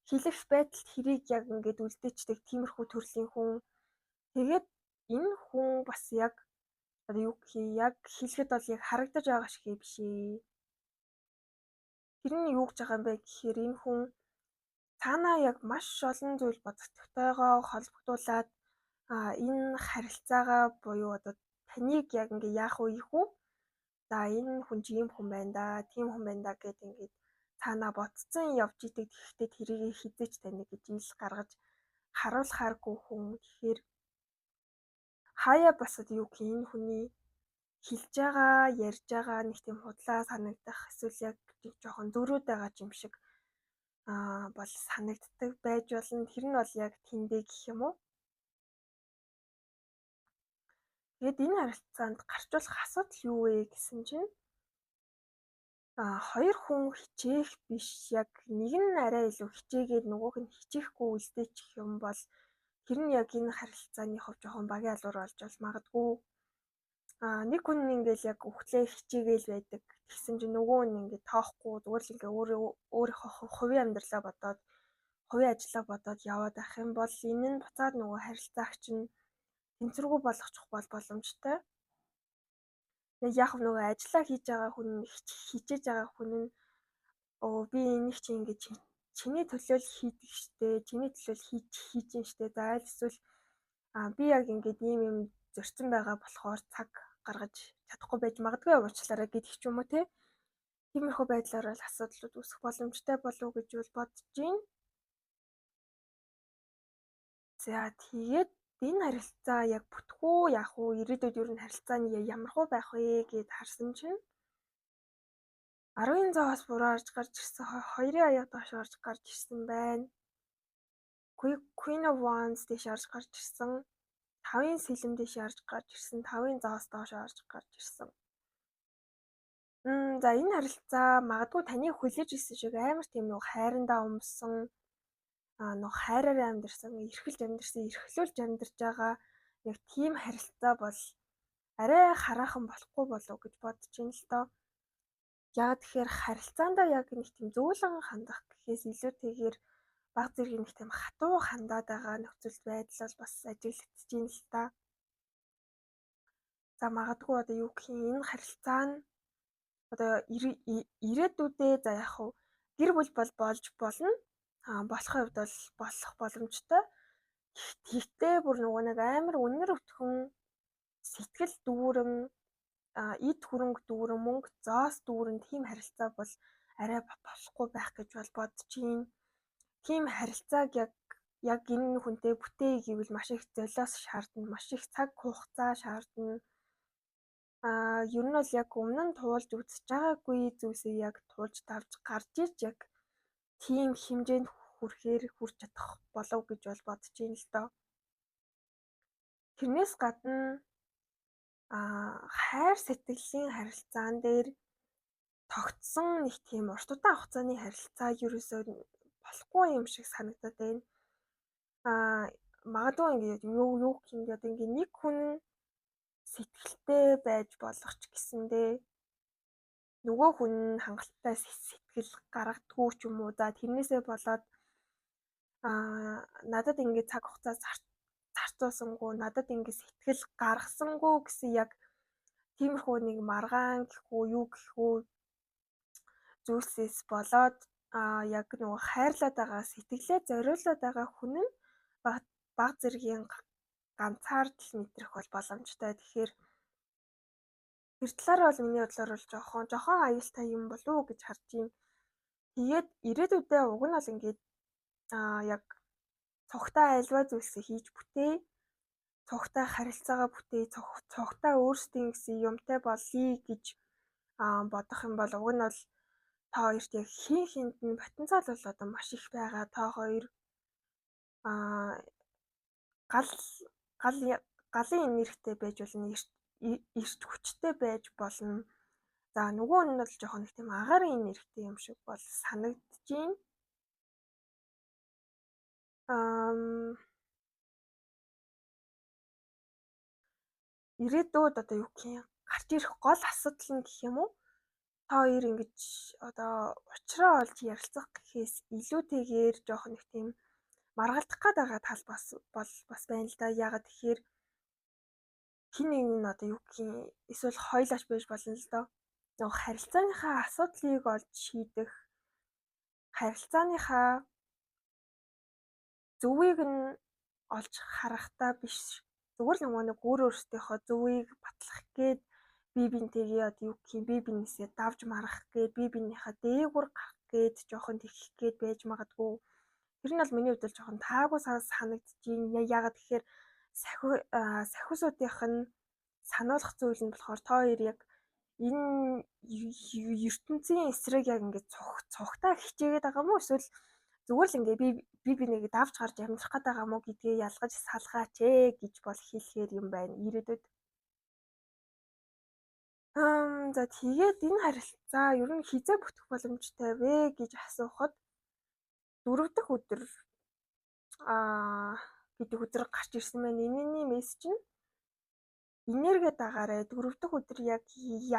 хэлэх байдалд хэрийг яг ингээд үлдээчдэг тиймэрхүү төрлийн хүн. Тэгээд энэ хүн бас яг одоо юу гэх юм яг хэлэхэд бол яг харагдаж байгаа шиг биш ээ. Тэр нь юу гэж байгаа юм бэ гэхээр энэ хүн цаанаа яг маш олон зүйл бодогдтойгоо холбогдуулаад энэ харилцаагаа буюу одоо таныг яг ингээ яах вэ ийхүү. За энэ хүн чи ийм хүн байна да, тийм хүн байна да гэд ингээд цаанаа ботцсон явж идэг. Тэгэхдээ тэрийг хизээч тань гэж ил гаргаж харуулахааргүй хүн. Тэгэхээр хаяа бас юу гэх юм энэ хүний хэлж байгаа, ярьж байгаа нэг тийм худлаа санагдах эсвэл яг жоохон зөрөөд байгаа юм шиг бол санагддаг байж болно. Тэр нь бол яг тэндээ гэх юм уу. Тэгээд энэ харилцаанд гарч болох асуудал юу вэ гэсэн чинь хоёр хүн хичээх биш, яг нэг нь арай илүү хичээгээд нөгөөх нь хичээхгүй үлдээчих юм бол тэр нь яг энэ харилцааны хувь жоохон багийн алуур болж бол магадгүй. Нэг хүн ингээл яг өвхлээ хичээгээл байдаг. Тэгсэн чинь нөгөө нь ингээд тоохгүй зүгээр л ингээ өөрийнхөө хувийн амьдралаа бодоод, хувийн ажлаа бодоод яваад ах юм бол энэ нь буцаад нөгөө харилцаагч нь тэнцвэргүй болгочих боломжтой. Яг нөгөө ажиллаа хийж байгаа хүн хичээж байгаа хүн нь би энийг чи ингэж чиний төлөө л хийдэг штэ, чиний төлөө хийж юм штэ. За эсвэл би яг ингээд ийм юм зорьсон байгаа болохоор цаг гаргаж чадахгүй байж магадгүй уучлаарай гэдэг ч юм уу те. Тиймэрхүү байдлаар бол асуудлууд үүсэх боломжтой болов уу гэж бодож байна. За тэгээд энэ харилцаа яг бүтгүү яах вэ? Ирээдүйд ер нь харилцааны ямархуу байх вэ гэд харсан чинь 10-ын зоос буруу орж гарч ирсэн, 2-ын аяг доош орж гарч ирсэн байна. Queen of Wands дэш орж гарч ирсэн. 5-ын сэлэм дэш орж гарч ирсэн. 5-ын зоос доош орж гарч ирсэн. За энэ харилцаа магадгүй таныг хүлээж ирсэн шиг амар тийм нэг хайрандаа өмсөн нэг хайраар амьдэрсэн, эрхэлж амьдэрсэн, эрхлүүлж амьдарч байгаа яг тийм харилцаа бол арай хараахан болохгүй болов гэж бодож байна л доо. Яг тэгэхээр харилцаандаа яг нэг тийм зөөлөн хандах гэхээс илүүтэйгээр баг зэрэг нэг тийм хатуу хандаад байгаа нөхцөл байдал бол бас ажиглагдаж байна л та. За магадгүй одоо юу гэх юм энэ харилцаа нь одоо ирээдүйдээ за яг хав гэр бүл бол болж болно. Болох хувьд бол болох боломжтой. Гэхдээ бүр нөгөө нэг амар үнэр өтгөн сэтгэл дүүрэн эд хөрөнгө дүүрэн мөнгө зоос дүүрэн тийм харилцаа бол арай болохгүй байх гэж бол бодож байна. Тийм харилцааг яг энэ хүнтэй бүтээе гэвэл маш их золиос шаардна, маш их цаг хугацаа шаардна. Ер нь бол яг өмнө нь туулж үзэж байгаагүй зүйлсээ яг туулж давж гарч ирж яг тийм хэмжээнд хүрч чадах болов гэж бол бодож байна л доо. Тэрнээс гадна хайр сэтгэлийн харилцаан дээр тогтсон нэг тийм урт удаан хугацааны харилцаа ерөөсөө болохгүй юм шиг санагдаад байна. Магадгүй ингээд юу гэх юм одоо ингээд нэг хүн сэтгэлтэй байж болох ч гэсэндээ нөгөө хүн хангалттай сэтгэл гаргадаггүй ч юм уу. За тэрнээсээ болоод надад ингээд цаг зарцуулсангүй надад ингэ сэтгэл гаргасангүй гэсэн яг тиймэрхүү нэг маргаан гэхүү юу гэхүү зүйлсээс болоод яг нөгөө хайрлаад байгаа сэтгэлээ зориулаад байгаа хүн нь баг зэргийн ганцаардл мэдрэх бол боломжтой. Тэгэхээр тэр талаар бол миний бодлоор бол жоохон аюултай юм болов уу гэж харж байна. Тэгээд ирээдүйдээ уг нь бол ингээд яг цогтой альва зүйлсийг хийж бүтээ, цогтой харилцаагаа бүтээ, цогтой өөрсдийн гэсэн юмтай болъё гэж бодох юм бол уг нь бол та хоёрт яг хинд нь потенциал бол одоо маш их байгаа. Та хоёр галын энергитэй байж болно, эрт хүчтэй байж болно. За нөгөө нь бол жоохон нэг тийм агаарын энергитэй юм шиг бол санагдаж байна. Ирээдүйд одоо юу гэх юм гарч ирэх гол асуудал нь гэх юм уу? Та хоёр ингэж одоо уучраа олж ярилцах гэхээс илүүтэйгээр жоохон нэг тийм маргалдах гээд байгаа тал бас байна л да. Яагаад тэгэхээр хин нэг нь одоо юу гэх юм эсвэл хоёлаач байж болно л доо. Нөгөө харилцааныхаа асуудлыг олж шийдэх, харилцааныхаа зөвийг нь олж харахтаа биш. Зүгээр л нэг өөрөөсдийнхөө зөвийг батлах гээд бие биентэйгээ одоо юу гэх юм бие биенээсээ давж марах гээд бие биенийхээ дээгүүр гарах гээд жоохон тэгэх гээд байж магадгүй. Тэр нь бол миний хувьд л жоохон таагүй санагдчихээн. Яагаад тэгэхээр сахиусуудынх нь сануулгах зүйл нь болохоор та хоёр яг энэ ертөнцийн эсрэг яг ингээд цогтаа хичээгээд байгаа мó эсвэл зүгээр л ингээ би бинийгээ давж гарч амьдрах гээд байгаа мó гэдгээ ялгаж салгаач гэж бол хэлэхээр юм байна ирээдүйд. За тэгээд энэ харилцаа ер нь хизээ бүтэх боломжтой вэ гэж асуухад 4 дахь өдөр гэдэг өдөр гарч ирсэн байна. Энэний мессеж нь энерги дагаарай 4 дахь өдөр яг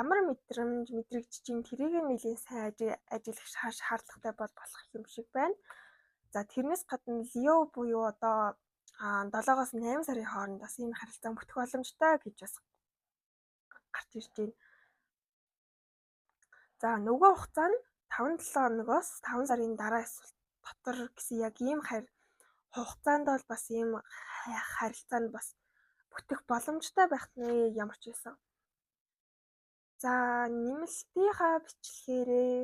ямар мэдрэмж мэдрэгдэж чинь тэрийг нэлийн сайн ажиллах шаардлагатай болох юм шиг байна. За тэрнээс гадна Лео буюу одоо 7-оос 8 сарын хооронд бас энэ харилцаа бүтэх боломжтой гэж бас гарч ирж байна. За нөгөө хугацаа нь 5-7 хоногоос 5 сарын дараа эсвэл дотор гэсэн яг ийм хугацаанд бол бас ийм харилцаа нь бас бүтэх боломжтой байх нэ ямар ч байсан. За нэмэлтийнхаа бичлэгээрээ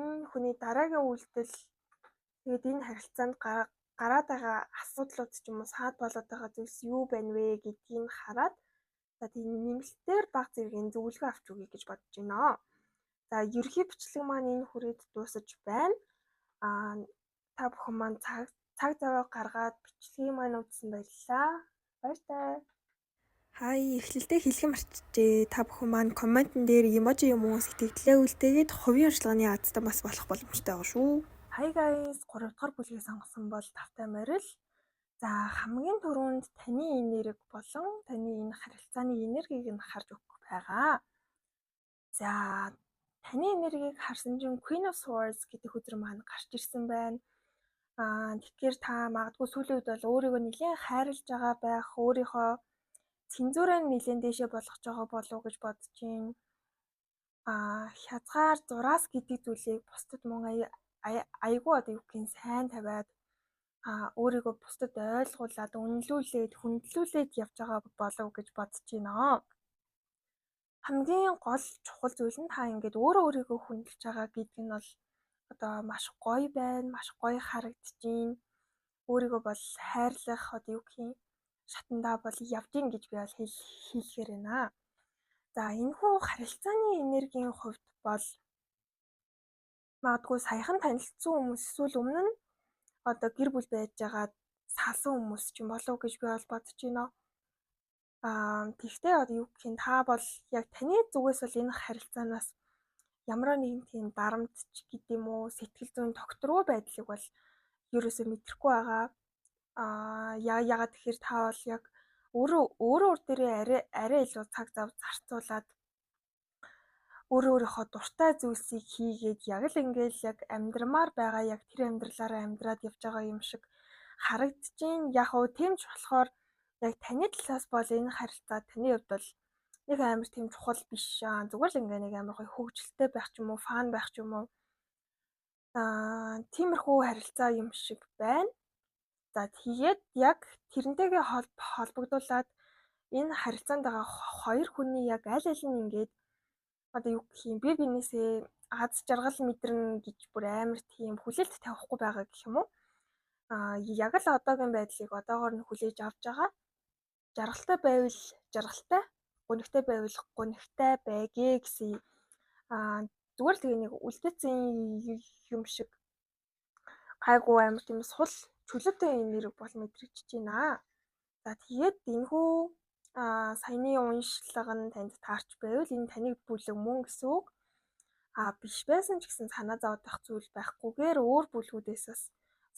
энэ хүний дараагийн үйлдэл тэгээд энэ харилцаанд гараад байгаа асуудлууд ч юм уу саад болоод байгаа зүйлс юу байна вэ гэдгийг хараад за тийм нэмэлтээр баг зэргийн зөвлөгөө авч өгье гэж бодож байна. За ерхий бичлэг маань энэ хүрээд дуусаж байна. Та бүхэн маань цаг зав гаргаад бичлэгийг маань үзсэн баярлалаа. Баяртай. Хай эхлэлдээ хэлхэн марчжээ. Та бүхэн маань комментэн дээр эможи юм уу сэтгэлдээ үлдээгээд хувийн урьдчилгааны азтай бас болох боломжтой байгаа шүү. Hi guys, 3 дахь бүлгийг сонгосон бол тавтай морил. За хамгийн түрүүнд таны энерги болон таны энэ харилцааны энергийг нь харж өгөх байгаа. За таны энергийг харсан чинь Queen of Swords гэдэг өдөр маань гарч ирсэн байна. Тэгэхээр та магадгүй сүүлийн үед бол өөрийгөө нэлээд хайрлаж байгаа байх, өөрийнхөө цензураа нэлээд дээшээ болгож байгаа болов уу гэж бодож байна. Хязгаар зураас гэдэг зүйлийг бусдад мөн айгүй одоо юу гэх юм сайн тавиад өөрийгөө бусдад ойлгуулад үнэлүүлээд хүндлүүлээд явж байгаа болов гэж бодож байна. Хамгийн гол чухал зүйл нь та ингээд өөрийгөө хүндэлж байгаа гэдэг нь бол одоо маш гоё байна, маш гоё харагдаж байна. Өөрийгөө бол хайрлах одоо юу гэх юм шатандаа бол явж гин гэж би бол хэлэхээр байна. За энэхүү харилцааны энергийн хувьд бол магадгүй саяхан танилцсан хүмүүс эсвэл өмнө нь одоо гэр бүл байж байгаа салсан хүмүүс ч юм болов гэж би бол бодож байна. Тэгвэл одоо юу гэх юм та бол яг таны зүгээс бол энэ харилцаанаас ямар нэгэн тийм дарамтч гэдэг юм уу сэтгэл зүйн докторгүй байдлыг бол ерөөсөө мэдрэхгүй байгаа. Яагаад тэгэхээр та бол яг өөрөө дээрээ арай илүү цаг зав зарцуулаад өөрийнхөө дуртай зүйлсийг хийгээд яг л ингээл яг амьдрмаар байгаа яг тэр амьдралаараа амьдраад явж байгаа юм шиг харагдчихээн. Яг уу тийм ч болохоор яг таны талаас бол энэ харилцаа таны хувьд бол нэг амар тийм чухал биш. Зүгээр л ингээ нэг амар гоё хөвгөлтэй байх ч юм уу, фан байх ч юм уу. Тиймэрхүү харилцаа юм шиг байна. За тэгээд яг тэрнтэйгээ холбогдуулаад энэ харилцаанд байгаа хоёр хүний яг аль аль нь ингээд одоо юу гэх юм бие биенээсээ аз жаргал мэдрэн гэж бүр амар тийм хүлээлт тавихгүй байгаа гэх юм уу? Яг л одоогийн байдлыг одоогоор нь хүлээж авч байгаа. Жаргалтай байвал жаргалтай, гонигтай байвал гонигтай байгээ гэсэн зүгээр л тэгээ нэг үлдээсэн юм шиг гайгүй амар тийм сул чөлөөтэй нэр бол мэдрэгдэж байна. За тэгээд энэхүү саяны уншлага нь танд таарч байвал энэ таны бүлэг мөн гэсэн үг. Биш байсан ч гэсэн санаа зовох зүйл байхгүйгээр өөр бүлгүүдээс бас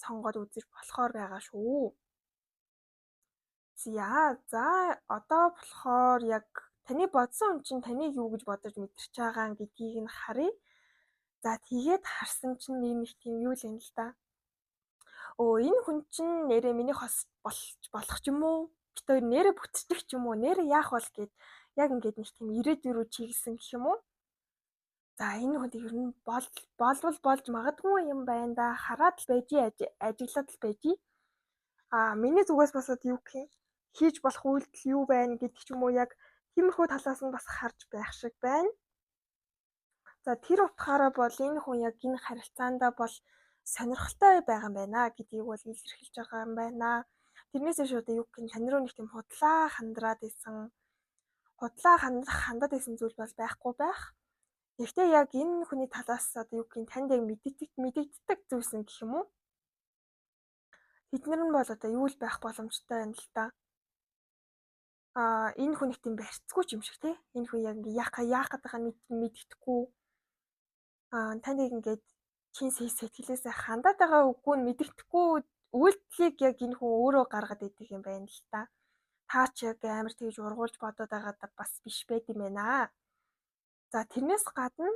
сонгоод үзэж болохоор байгаа шүү. За одоо болохоор яг таны бодсон хүн чинь таныг юу гэж бодож мэдэрч байгаа гэдгийг нь харъя. За тэгээд харсан чинь нэг тийм юу л юм л да. Энэ хүн чинь нэрээ минийх болох ч юм уу? Бид хоёр нэрээ бүтчих ч юм уу? Нэрээ яах бол гэд яг ингээд нэг тийм ирээдүй рүү чиглэсэн гэх юм уу? За энэ хүн ер нь болвол болж магадгүй юм байна да. Хараад л байж, ажиглаад л байж. Миний зүгээс бас юу гэх юм? Хийж болох үйлдэл юу байна гэдэг ч юм уу яг тиймэрхүү талаас нь бас харж байх шиг байна. За тэр утгаараа бол энэ хүн яг энэ харилцаандаа бол сонирхолтой байгаа юм байна гэдгийг бол илэрхийлж байгаа юм байна. Тэрнээсээ шууд юу гэх юм тань руу нэг тийм худлаа хандаад исэн зүйл бол байхгүй байх. Гэхдээ яг энэ хүний талаас одоо юу гэх юм танд яг мэдэгддэг зүйлс нь гэх юм уу? Тэднэр нь бол одоо юу л байх боломжтой байна л да. Энэ хүн их тийм барьцгүй юм шиг те. Энэ хүн яг ингээ яах гэдэг нь мэддэхгүй. Танд ингээд чин сэтгэлээсээ хандаад байгаа үгүй нь мэддэхгүй үйлдэлийг яг энэ хүн өөрөө гаргаад идэг юм байна л да. Та ч яг амар тэгж ургуулж бодоод байгаа бас биш байд юм байна. За тэрнээс гадна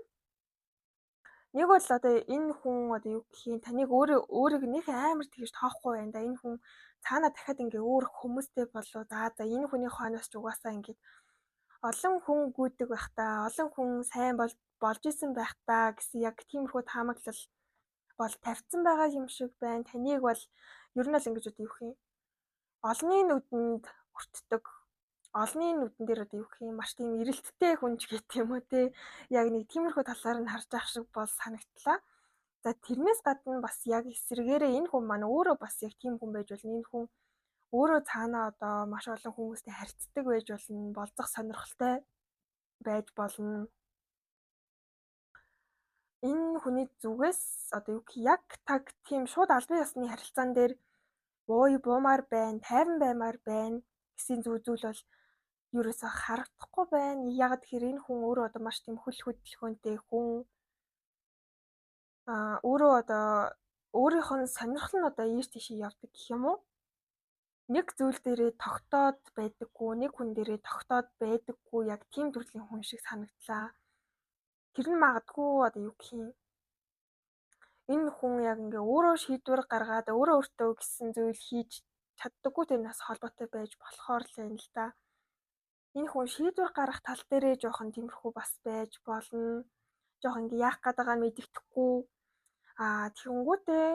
нэг бол одоо энэ хүн одоо юу гэх юм таныг өөрийг нэг амар тэгж тоохгүй байна да. Энэ хүн цаанаа дахиад ингээ өөр хүмүүстэй болоо. За энэ хүний хойноос ч угаасаа ингээд олон хүн гүйдэг байх та, олон хүн сайн болж исэн байх та гэсэн яг тиймэрхүү таамаглал бол тавьсан байгаа юм шиг байна. Таныг бол ер нь л ингэж одоо юу гэх юм олонний нүдэнд өртдөг. Олонний нүдэн дээр одоо юу гэх юм маш тийм эрэлттэй хүн ч гэдэг юм уу те. Яг нэг тиймэрхүү талаар нь харж ах шиг бол санагдлаа. За тэрнээс гадна бас яг эсрэгээрээ энэ хүн маань өөрөө бас яг тийм хүн байж болно. Энэ хүн өөрөө цаанаа одоо маш олон хүмүүстэй харьцдаг байж болно. Болзох сонирхолтой байж болно. Энэ хүний зүгээс одоо юу гэх яг таг тийм шууд албан ёсны харилцаан дээр буумаар байна, тайван баймаар байна гэсэн зүйл бол ерөөсөө харагдахгүй байна. Яг тэгэхээр энэ хүн өөрөө одоо маш тийм хөл хөдөлгөөнтэй хүн. Өөрөө одоо өөрийнх нь сонирхол нь одоо ийш тийш явдаг гэх юм уу? Нэг зүйл дээрээ тогтоод байдаггүй, нэг хүн дээрээ тогтоод байдаггүй яг тийм төрлийн хүн шиг санагдлаа. Тэр нь магадгүй одоо юу гэх юм энэ хүн яг ингээ өөрөө шийдвэр гаргаад өөрөө өөртөө гэсэн зүйл хийж чаддаггүй тэрнээс холбоотой байж болохоор л юм л да. Энэ хүн шийдвэр гаргах тал дээрээ жоохон тиймэрхүү бас байж болно. Жоохон ингээ яах гээд байгаа нь мэддэхгүй. Тэгэнгүүтээ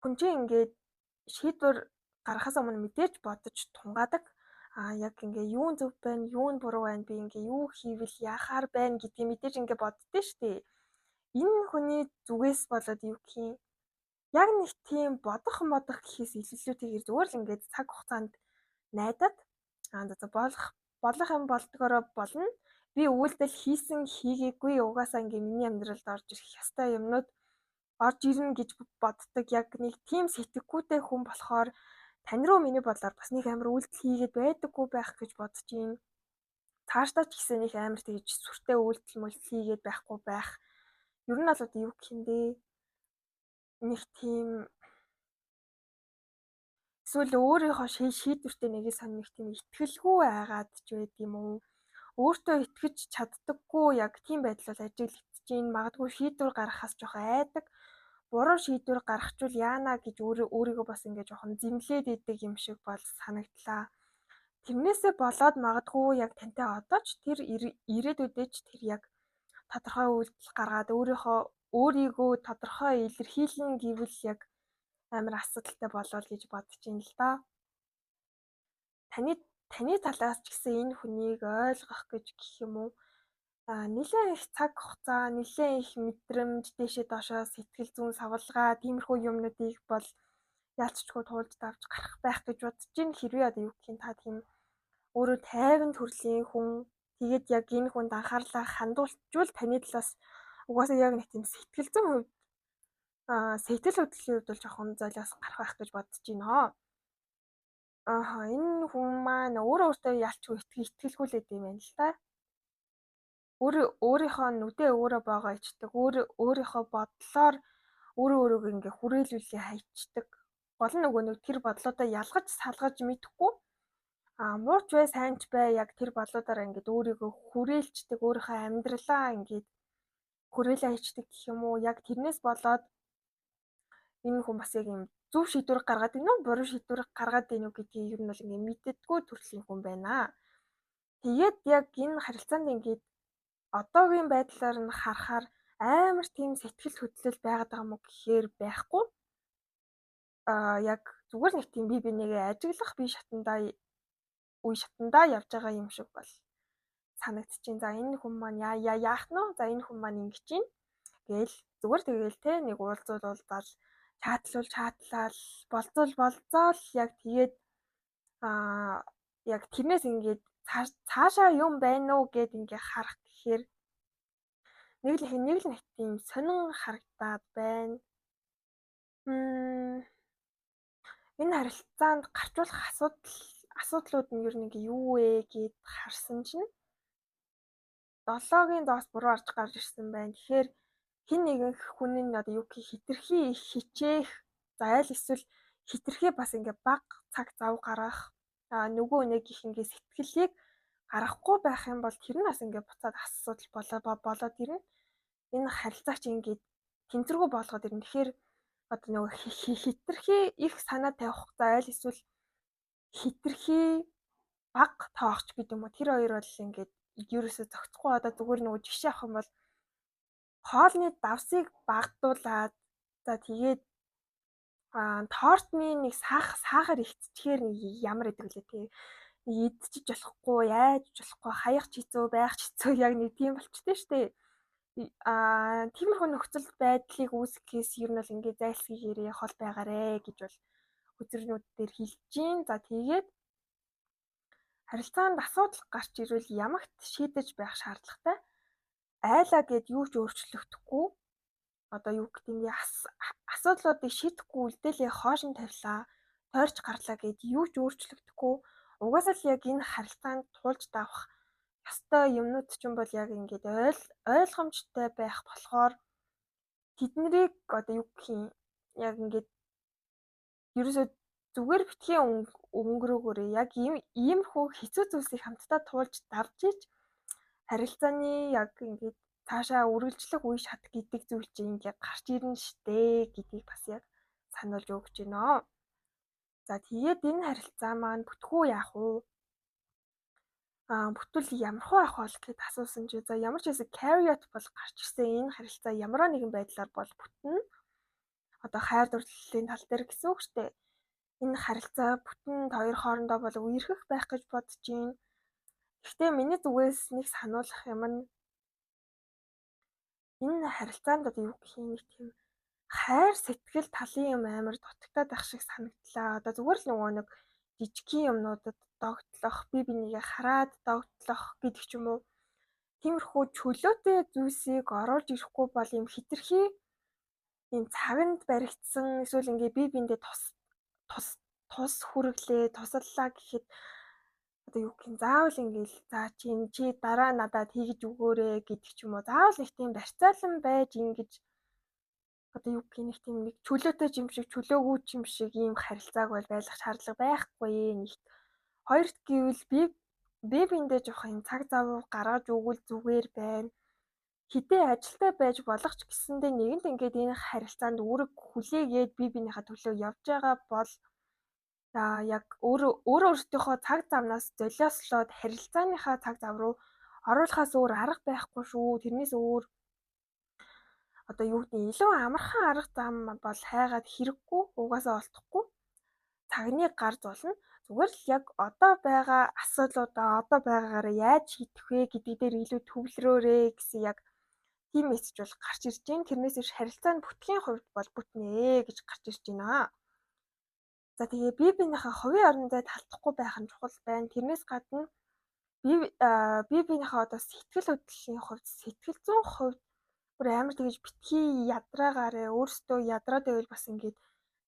хүн чинь ингээд шийдвэр гаргахаас өмнө мэдээж бодож тунгаадаг. Яг ингээ юу нь зөв байна, юу нь буруу байна, би ингээ юу хийвэл яахаар байна гэдгийг мэдээж ингээ боддөө штэ. Энэ хүний зүгээс болоод юу гэх юм яг нэг тийм бодох гэхээс илүүтэйгээр зүгээр л ингээд цаг хугацаанд найдаад болох юм болдгороо болно. Би үйлдэл хийсэн хийгээгүй угаасаа ингээ миний амьдралд орж ирэх ёстой юмнууд орж ирнэ гэж боддог яг нэг тийм сэтгэхүйтэй хүн болохоор тань руу миний бодлоор бас нэг амар үйлдэл хийгээд байдаггүй байх гэж бодож юм. Цаашдаа ч гэсэн нэг амар тэгж сүртэй үйлдэл хийгээд байхгүй байх. Ер нь бол одоо юу гэх юм бэ? Нэг тийм эсвэл өөрийнхөө шийдвэртэй нэгийг сонь нэг тийм итгэлгүй байгаад ч байд юм уу? Өөртөө итгэж чаддаггүй яг тийм байдал бол ажиглагдаж байна. Магадгүй шийдвэр гаргахаас жоох айдаг. буруу шийдвэр гаргахчвал яана гэж өөрийгөө бас ингээ жоохон зэмлээд идэг юм шиг бол санагдлаа. Тэрнээсээ болоод магадгүй яг тантай одоо ч тэр ирээдүйдээ ч тэр яг тодорхой үйлдэл гаргаад өөрийгөө тодорхой илэрхийлнэ гэвэл яг амар асуудалтай болов гэж бодож байна л да. Таны талаас ч гэсэн энэ хүнийг ойлгох гэж гэх юм уу? Нэлээд их цаг хугацаа, нэлээд их мэдрэмж, дээшээ доошоо сэтгэл зүйн савлгаа, тиймэрхүү юмнуудыг бол яалтчгүй туулж давж гарах байх гэж бодож байна. Хэрвээ одоо юу гэх юм та тийм өөрөө тайван төрлийн хүн тэгээд яг энэ хүнд анхаарлаа хандуулчихвал таны талаас угаасаа яг нэг тийм сэтгэл зүйн хувьд сэтгэл хөдлөлийн хувьд бол жоохон золиос гарах байх гэж бодож байна. Энэ хүн маань өөртөө ялчгүй итгэлгүүлээд юм байна л да. Өөрийнхөө нүдээ өөрөө боогоо ичдэг. Өөрийнхөө бодлоор өөрийгөө ингээ хүрээлүүлээ хайчдаг. Гол нь нөгөө нэг тэр бодлуудаа ялгаж салгаж мэдэхгүй. Мууч бай, сайн ч бай яг тэр бодлуудаараа ингээд өөрийгөө хүрээлждэг, өөрийнхөө амьдралаа ингээд хүрээлээ хийдэг гэх юм уу? Яг тэрнээс болоод энэ хүн бас яг юм зөв шийдвэр гаргаад байна уу, буруу шийдвэр гаргаад байна уу гэдгийг ер нь бол ингээд мэддэггүй төрлийн хүн байна. Тэгээд яг энэ харилцаанд ингээд одоогийн байдлаар нь харахаар амар тийм сэтгэл хөдлөл байгаад байгаа мó гэхээр байхгүй. Яг зүгээр нэг тийм бие бинийгээ ажиглах үе шатандаа явж байгаа юм шиг бол санагдчихээн. За энэ хүн маань яах нь вэ? За энэ хүн маань ингэж юм гээл зүгээр тэгээл те нэг уулзаад чатлал болцоол яг тэгээд яг тэрнээс ингээд цаашаа юм байна уу гэд ингээ харах гэхээр нэг л нэг тийм сонин харагдаад байна. Энэ харилцаанд гарчуулах асуудлууд нь ер нь ингээ юу вэ гэд харсан чинь 7-гийн доос буруу арж гарч ирсэн байна. Тэгэхээр хин нэгэн хүн нь одоо юу гэх хитрхи их хичээх за аль эсвэл хитрхи бас ингээ баг цаг зав гаргах нөгөө нэг их ингээ сэтгэлийг гаргахгүй байх юм бол тэр нь бас ингээ буцаад асуудал болоод ирнэ. Энэ харилцаа чи ингээ тэнцвэргүй болгоод ирнэ. Тэгэхээр одоо нөгөө хитрхи их санаа тавих за аль эсвэл хитрхи баг тоогч гэдэг юм уу тэр хоёр бол ингээд ерөөсө зохицохгүй одоо зүгээр нөгөө жишээ авах юм бол хоолны давсыг багдуулаад за тэгээд тортны нэг сахар ихтчихээр ямар гэдэг лээ тий идчих болохгүй яаж болохгүй хаях ч хэцүү байх ч хэцүү яг нэг тийм болчтой штэ тиймэрхүү нөхцөл байдлыг үүсгэхээс ер нь бол ингээ зайлсхийгээрээ хол байгаарэ гэж бол үзэрнүүд дээр хэлж гин за тэгээд харилцаанд асуудал гарч ирвэл ямагт шийдэж байх шаардлагатай айлаа гэд юу ч өөрчлөгдөхгүй одоо юу гэдэг юм асуудлуудыг шийдэхгүй үлдээлээ хоошин тавилаа тойрч гарлаа гэд юу ч өөрчлөгдөхгүй угаасаа л яг энэ харилцаанд туулж давах ёстой юмнууд ч юм бол яг ингээд ойлгомжтой байх болохоор тэднийг одоо юу гэх юм яг ингээд ерөөсөө зүгээр битгий өнгөрөөгөөрэй яг иймэрхүү хэцүү зүйлсийг хамтдаа туулж давж ич харилцааны яг ингээд цаашаа үргэлжлэх үе шат гэдэг зүйл чинь ингээд гарч ирнэ штэ гэдгийг бас яг сануулж өгч байна. За тэгээд энэ харилцаа маань бүтгүү яах вэ? Бүтвэл ямархуу авах бол гэд асуусан чи за ямар ч хэсэг carrot бол гарч ирсэн энэ харилцаа ямар нэгэн байдлаар бол бүтнэ. Одоо хайр дурлалын тал дээр гэсэн үг штэ. Энэ харилцаа бүтэнд хоёр хоорондоо бол үерхэх байх гэж бодож байна. Гэхдээ миний зүгээс нэг сануулгах юм нь энэ харилцаанд одоо юу гэх юм нэг тийм хайр сэтгэл талын юм амар дутагдаад байх шиг санагдлаа. Одоо зүгээр л нөгөө нэг жижигхэн юмнуудад догтлох, бие бинийгээ хараад догтлох гэдэг ч юм уу. Тиймэрхүү чөлөөтэй зүйлсийг оруулж ирэхгүй бол юм хитрхи юм цаганд баригдсан эсвэл ингээ бие биендээ тус хүргэлээ, туслалаа гэхэд одоо юу гэх юм заавал ингээл за чи дараа надад хийгэж өгөөрэй гэдэг ч юм уу. Заавал их тийм барьцаалан байж ингэж одоо юу гэх нэг тийм нэг чөлөөтэй юм шиг чөлөөгүй юм шиг ийм харилцааг бол байлгах шаардлага байхгүй нэгт. Хоёрт гэвэл би биендээ жоох юм цаг зав гаргаж өгвөл зүгээр байна. хэдэн ажилтай байж болох ч гэсэндээ нэгэнт ингээд энэ харилцаанд үүрэг хүлээгээд бие биенийхээ төлөө явж байгаа бол за яг өөрөө өөртөөхөө цаг замнаас золиослоод харилцааныхаа цаг зам руу оруулахаас өөр арга байхгүй шүү. Тэрнээс өөр одоо юу гэдэг нь илүү амархан арга зам бол хайгаад хэрэггүй, угаасаа олдохгүй. Цагны гар зулна. Зүгээр л яг одоо байгаа асуудлуудаа одоо байгаагаараа яаж шийдэх вэ гэдэг дээр илүү төвлөрөөрэй гэсэн яг тийм мессеж бол гарч ирж байна. Тэрнээс иш харилцааны бүтгийн хувьд бол бүтнэ гэж гарч ирж байна. За тэгээ бие биенийхээ хувийн орондоо талдахгүй байх нь чухал байна. Тэрнээс гадна бие биенийхээ одоо сэтгэл хөдлөлийн хувьд сэтгэл зүйн хувьд бүр амар тэгэж битгий ядраагаарэ өөрсдөө ядраад байвал бас ингээд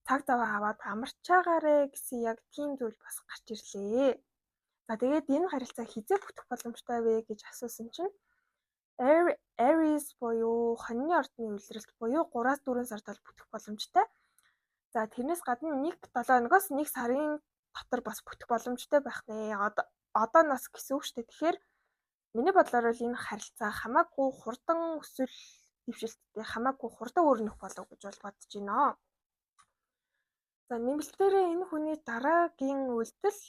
цаг зав аваад амарчаагаарэ гэсэн яг тийм зүйл бас гарч ирлээ. За тэгээд энэ харилцаа хизээ бүтэх боломжтой вэ гэж асуусан чинь Aries буюу хонины ордны улиралд буюу 3-4 сард бол бүтэх боломжтой. За тэрнээс гадна 1-7 1 сарын дотор бас бүтэх боломжтой байх нэ. Одоо нас гэсэн үг шүү дээ. Тэгэхээр миний бодлоор бол энэ харилцаа хамаагүй хурдан өсвөл дэвшилттэй хамаагүй хурдан өрнөх болов гэж бол бодож байна. За нэмэлтээрээ энэ хүний дараагийн үйлдэл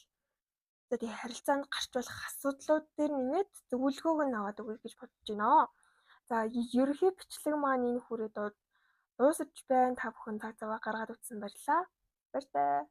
за тэгээ харилцаанд гарч болох асуудлууд дээр нэмээд зөвлөгөөг нь аваад өгье гэж бодож байна. За ерөнхий бичлэг маань энэ хүрээд дуусаж байна. Та бүхэн цаг зав гаргаад үзсэн баярлалаа. Баяртай.